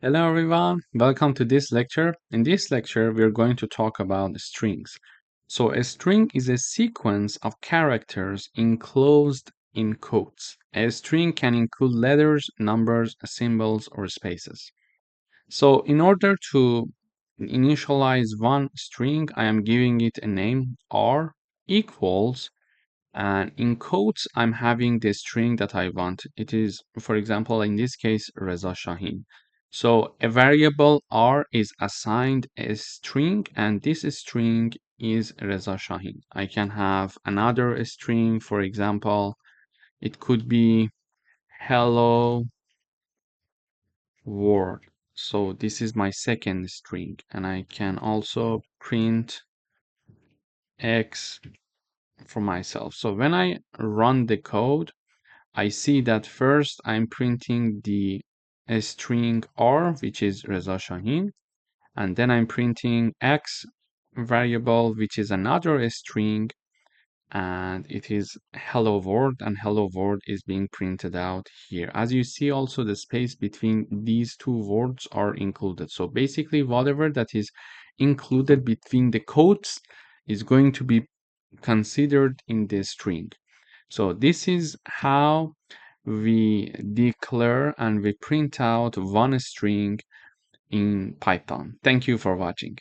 Hello everyone, welcome to this lecture. In this lecture, we're going to talk about strings. So a string is a sequence of characters enclosed in quotes. A string can include letters, numbers, symbols, or spaces. So in order to initialize one string, I am giving it a name R equals, and in quotes, I'm having the string that I want. It is, for example, in this case, Reza Shahin. So a variable R is assigned a string, and this string is Reza Shahin. I can have another string, for example, it could be hello world. So this is my second string, and I can also print X for myself. So when I run the code, I see that first I'm printing the string R, which is Reza Shahin, and then I'm printing X variable, which is another string, and it is hello world, and hello world is being printed out here. As you see, also the space between these two words are included. So basically, whatever that is included between the quotes is going to be considered in the string. So this is how we declare and we print out one string in Python. Thank you for watching.